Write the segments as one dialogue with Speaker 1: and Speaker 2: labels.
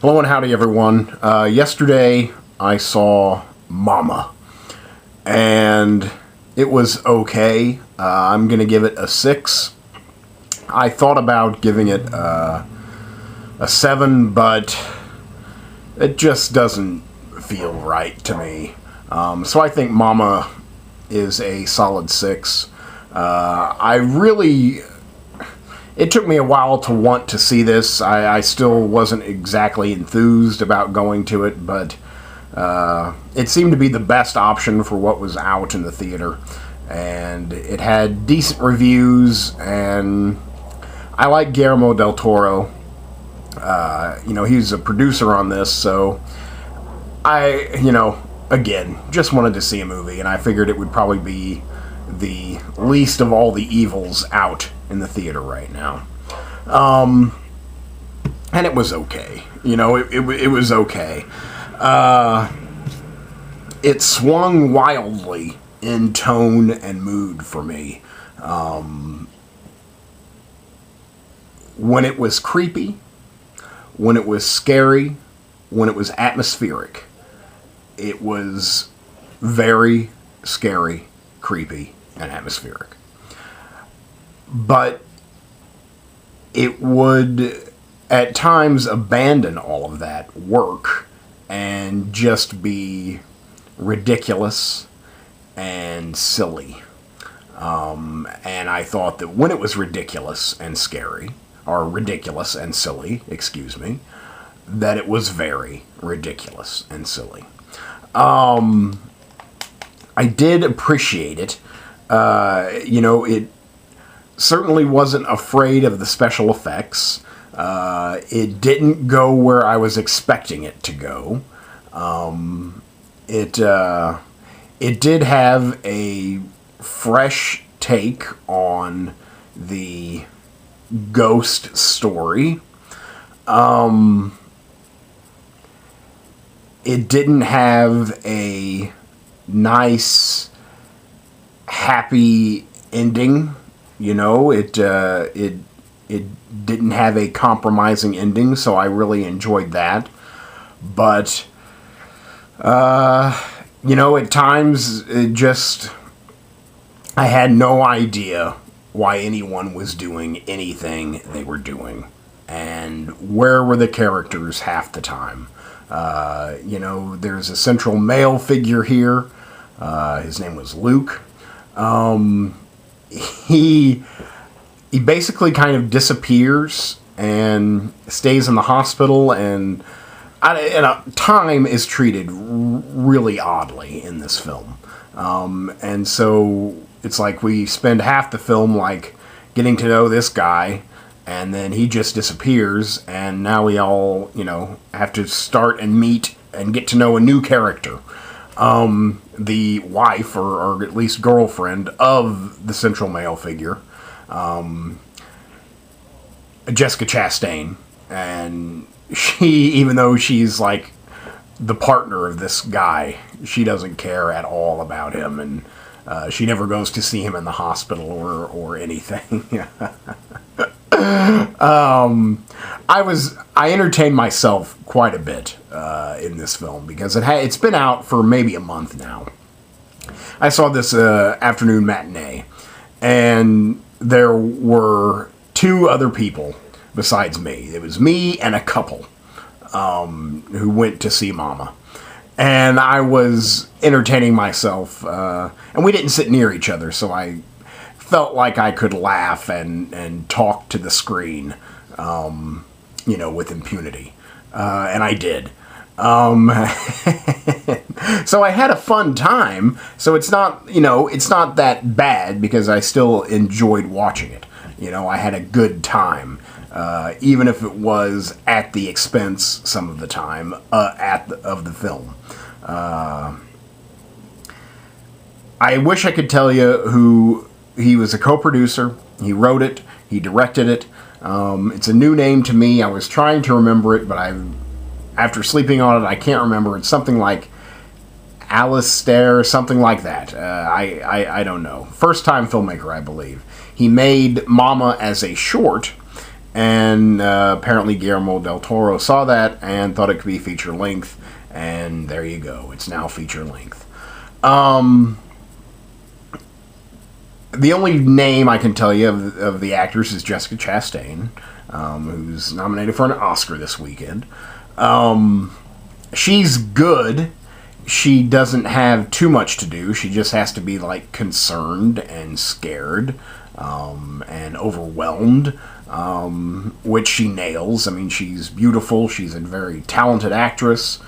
Speaker 1: Hello and howdy, everyone. Yesterday, I saw Mama, and it was okay. I'm going to give it a 6. I thought about giving it a 7, but it just doesn't feel right to me. So I think Mama is a solid 6. It took me a while to want to see this. I still wasn't exactly enthused about going to it, but it seemed to be the best option for what was out in the theater. And it had decent reviews, and I like Guillermo del Toro. He's a producer on this, so again, just wanted to see a movie, and I figured it would probably be the least of all the evils out in the theater right now. And it was okay. It was okay. It swung wildly in tone and mood for me. When it was creepy, when it was scary, when it was atmospheric, it was very scary, creepy, and atmospheric. But it would at times abandon all of that work and just be ridiculous and silly. And I thought that when it was ridiculous and scary, or ridiculous and silly, that it was very ridiculous and silly. I did appreciate it. It certainly wasn't afraid of the special effects. It didn't go where I was expecting it to go. It did have a fresh take on the ghost story. It didn't have a nice, happy ending. It didn't have a compromising ending, so I really enjoyed that. But, at times, I had no idea why anyone was doing anything they were doing. And where were the characters half the time? There's a central male figure here. His name was Luke. He basically kind of disappears and stays in the hospital, and time is treated really oddly in this film. And so it's like we spend half the film like getting to know this guy, and then he just disappears, and now we all, have to start and meet and get to know a new character. The wife, or at least girlfriend, of the central male figure, Jessica Chastain. And she, even though she's like the partner of this guy, she doesn't care at all about him, and she never goes to see him in the hospital or anything. I entertained myself quite a bit in this film because it's been out for maybe a month now. I saw this afternoon matinee, and there were 2 other people besides me. It was me and a couple who went to see Mama. And I was entertaining myself, and we didn't sit near each other, so I felt like I could laugh and talk to the screen, with impunity. And I did. So I had a fun time, so it's not that bad because I still enjoyed watching it. I had a good time, even if it was at the expense some of the time of the film. I wish I could tell you who he was. A co-producer. He wrote it. He directed it. It's a new name to me. I was trying to remember it, but after sleeping on it, I can't remember. It's something like Alistair, something like that. I don't know. First-time filmmaker, I believe. He made Mama as a short, And apparently Guillermo del Toro saw that and thought it could be feature length, and there you go. It's now feature length. The only name I can tell you of the actors is Jessica Chastain, who's nominated for an Oscar this weekend. She's good. She doesn't have too much to do. She just has to be like concerned and scared and overwhelmed, which she nails. I mean, she's beautiful. She's a very talented actress.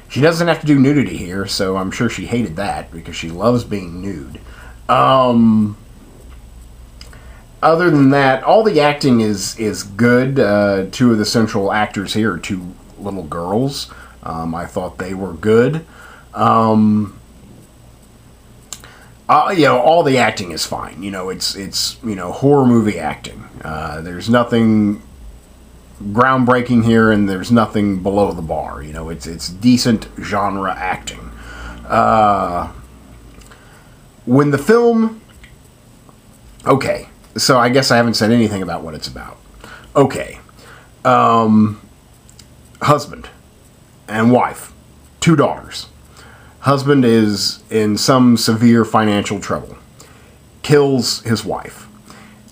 Speaker 1: She doesn't have to do nudity here, so I'm sure she hated that because she loves being nude. Other than that, all the acting is good. Two of the central actors here are two little girls. I thought they were good. All the acting is fine. It's horror movie acting. There's nothing groundbreaking here, and there's nothing below the bar. It's decent genre acting. When the film... Okay, so I guess I haven't said anything about what it's about. Okay. Husband and wife. 2 daughters. Husband is in some severe financial trouble. Kills his wife.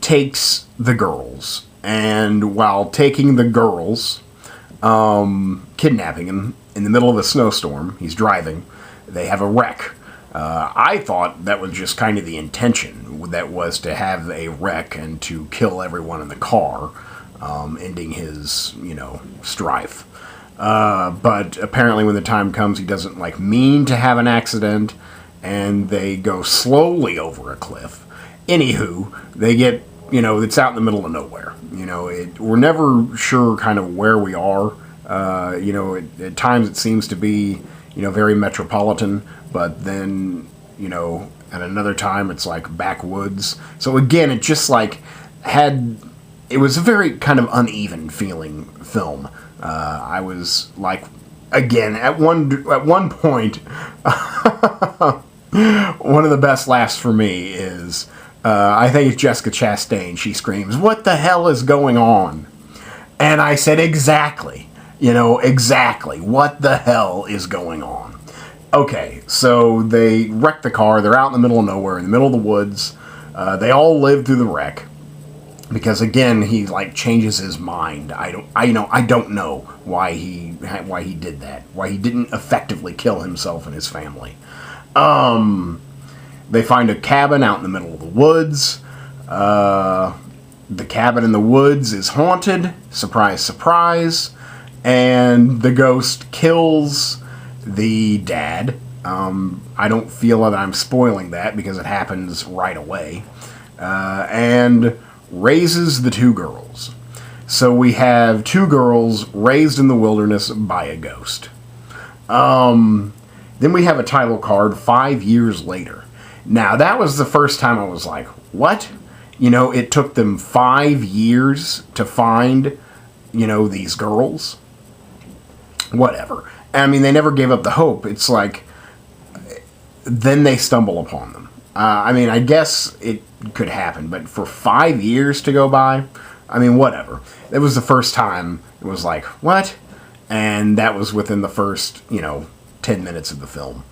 Speaker 1: Takes the girls. And while taking the girls, kidnapping him in the middle of a snowstorm, he's driving, they have a wreck. I thought that was just kind of the intention, that was to have a wreck and to kill everyone in the car, ending his, strife. But apparently when the time comes, he doesn't, mean to have an accident, and they go slowly over a cliff. Anywho, they get, it's out in the middle of nowhere. We're never sure kind of where we are. At times it seems to be, very metropolitan, but then, at another time it's like backwoods. So again, it just it was a very kind of uneven feeling film. I was like, again, at one point, one of the best laughs for me is, I think it's Jessica Chastain. She screams, "What the hell is going on?" And I said, exactly. Exactly. What the hell is going on? Okay, so they wreck the car. They're out in the middle of nowhere, in the middle of the woods. They all live through the wreck. Because again, he changes his mind. I don't know why he did that. Why he didn't effectively kill himself and his family. They find a cabin out in the middle of the woods. The cabin in the woods is haunted. Surprise, surprise. And the ghost kills the dad. I don't feel that I'm spoiling that because it happens right away. And raises the 2 girls. So we have 2 girls raised in the wilderness by a ghost. Then we have a title card 5 years later. Now, that was the first time I was like, what? It took them 5 years to find, these girls. Whatever. I mean, they never gave up the hope. It's like, then they stumble upon them. I guess it could happen, but for 5 years to go by, whatever. It was the first time it was like, what? And that was within the first, 10 minutes of the film.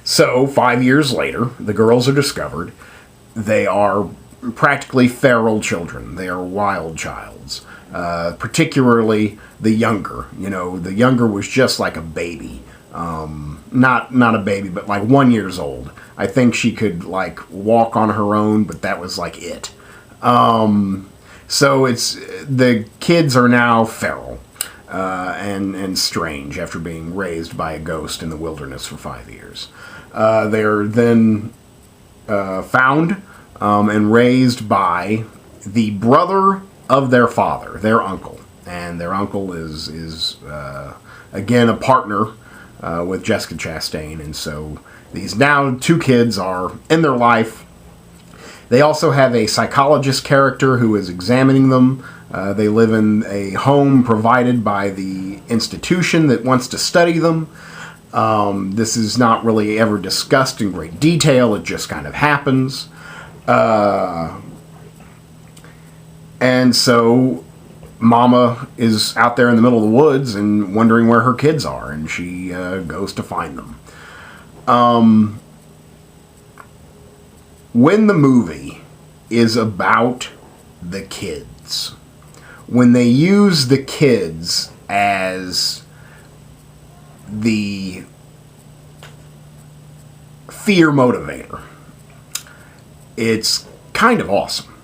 Speaker 1: So, 5 years later, the girls are discovered. They are practically feral children. They are wild childs. Particularly the younger. The younger was just like a baby. Not a baby, but 1 year old. I think she could walk on her own, but that was it. So it's the kids are now feral and strange after being raised by a ghost in the wilderness for 5 years. They are then found and raised by the brother of their father, their uncle, and their uncle is again a partner with Jessica Chastain, and so these now 2 kids are in their life. They also have a psychologist character who is examining them. They live in a home provided by the institution that wants to study them. This is not really ever discussed in great detail. It just kind of happens. And so Mama is out there in the middle of the woods and wondering where her kids are, and she goes to find them. When the movie is about the kids, when they use the kids as the fear motivator, it's kind of awesome.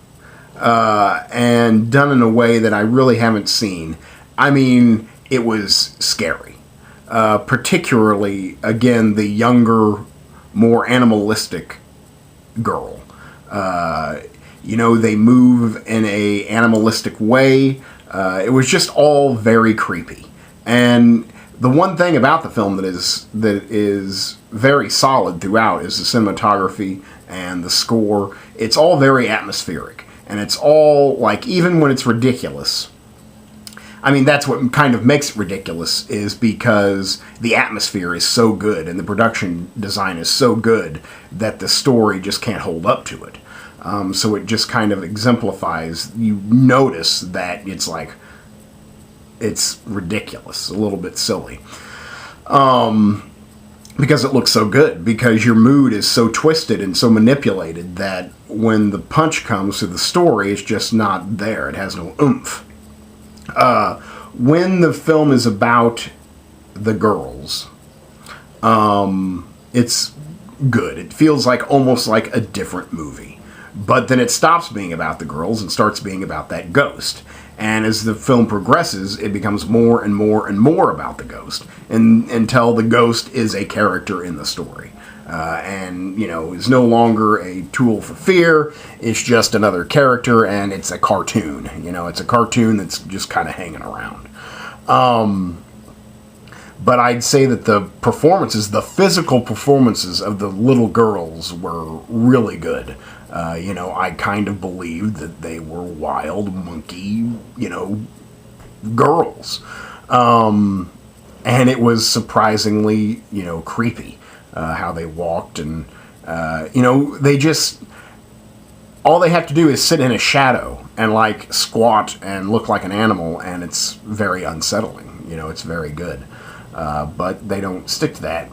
Speaker 1: And done in a way that I really haven't seen. I mean, it was scary. Particularly, again, the younger, more animalistic girl. They move in a animalistic way. It was just all very creepy. And the one thing about the film that is very solid throughout is the cinematography and the score. It's all very atmospheric. And it's all, like, even when it's ridiculous, I mean, that's what kind of makes it ridiculous, is because the atmosphere is so good and the production design is so good that the story just can't hold up to it. So it just kind of exemplifies, you notice that it's like, it's ridiculous, a little bit silly. Because it looks so good, because your mood is so twisted and so manipulated that when the punch comes to the story, it's just not there. It has no oomph. When the film is about the girls, it's good. It feels like almost like a different movie. But then it stops being about the girls and starts being about that ghost. And as the film progresses, it becomes more and more and more about the ghost, until the ghost is a character in the story. And is no longer a tool for fear. It's just another character, and it's a cartoon. It's a cartoon that's just kind of hanging around. But I'd say that the physical performances of the little girls were really good. I kind of believed that they were wild, monkey, girls. And it was surprisingly, creepy, how they walked. And, they just, all they have to do is sit in a shadow and, like, squat and look like an animal, and it's very unsettling. It's very good. But they don't stick to that.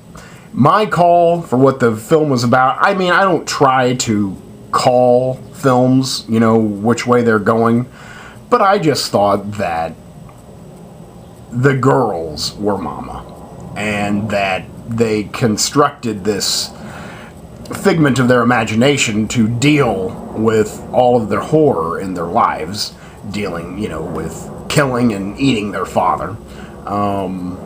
Speaker 1: My call for what the film was about, I mean, I don't try to call films, which way they're going, but I just thought that the girls were Mama, and that they constructed this figment of their imagination to deal with all of their horror in their lives, dealing, with killing and eating their father. But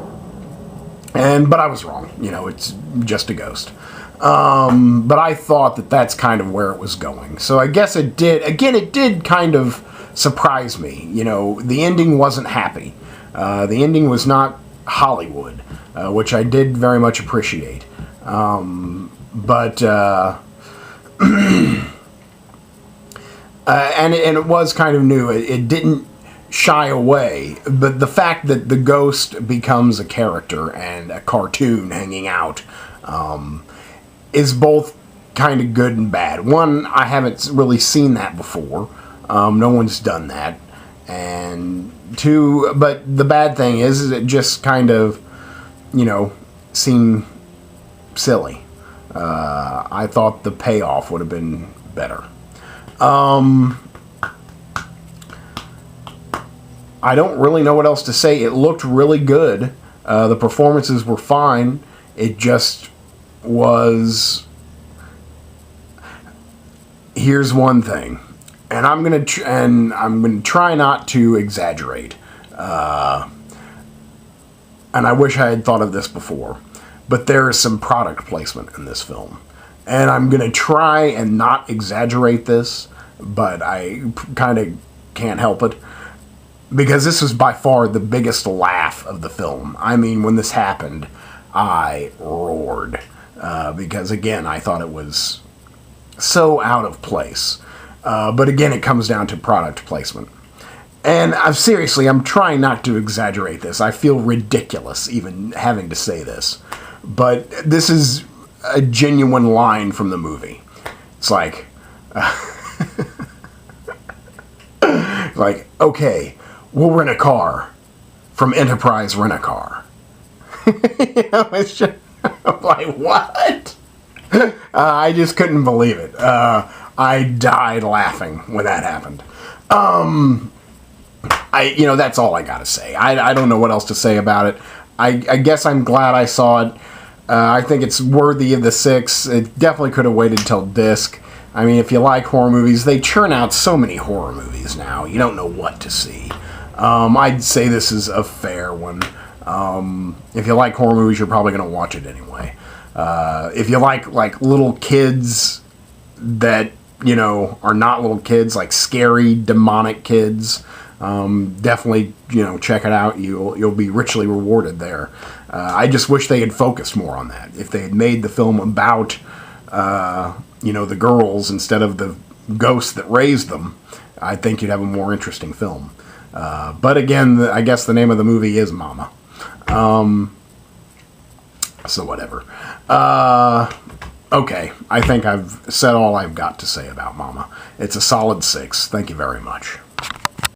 Speaker 1: I was wrong. It's just a ghost. But I thought that that's kind of where it was going. So I guess it did kind of surprise me. The ending wasn't happy. The ending was not Hollywood, which I did very much appreciate. And it was kind of new. It didn't shy away, but the fact that the ghost becomes a character and a cartoon hanging out is both kind of good and bad. One, I haven't really seen that before. No one's done that. And two, but the bad thing is it just kind of, seemed silly. I thought the payoff would have been better. I don't really know what else to say. It looked really good. The performances were fine. It just was... Here's one thing, and I'm gonna try not to exaggerate. And I wish I had thought of this before, but there is some product placement in this film, and I'm gonna try and not exaggerate this, but I kind of can't help it. Because this was by far the biggest laugh of the film. I mean, when this happened, I roared. Because, again, I thought it was so out of place. But, again, it comes down to product placement. And I'm trying not to exaggerate this. I feel ridiculous even having to say this. But this is a genuine line from the movie. It's like... Like, okay, we'll rent a car from Enterprise Rent-A-Car. It's just, I'm like, what? I just couldn't believe it. I died laughing when that happened. That's all I gotta say. I don't know what else to say about it. I guess I'm glad I saw it. I think it's worthy of the 6. It definitely could have waited till disc. I mean, if you like horror movies, they churn out so many horror movies now. You don't know what to see. I'd say this is a fair one. If you like horror movies, you're probably going to watch it anyway. If you like little kids that, are not little kids, like scary, demonic kids, definitely, check it out. You'll be richly rewarded there. I just wish they had focused more on that. If they had made the film about, the girls instead of the ghosts that raised them, I think you'd have a more interesting film. But again, I guess the name of the movie is Mama. So whatever. Okay, I think I've said all I've got to say about Mama. It's a solid 6. Thank you very much.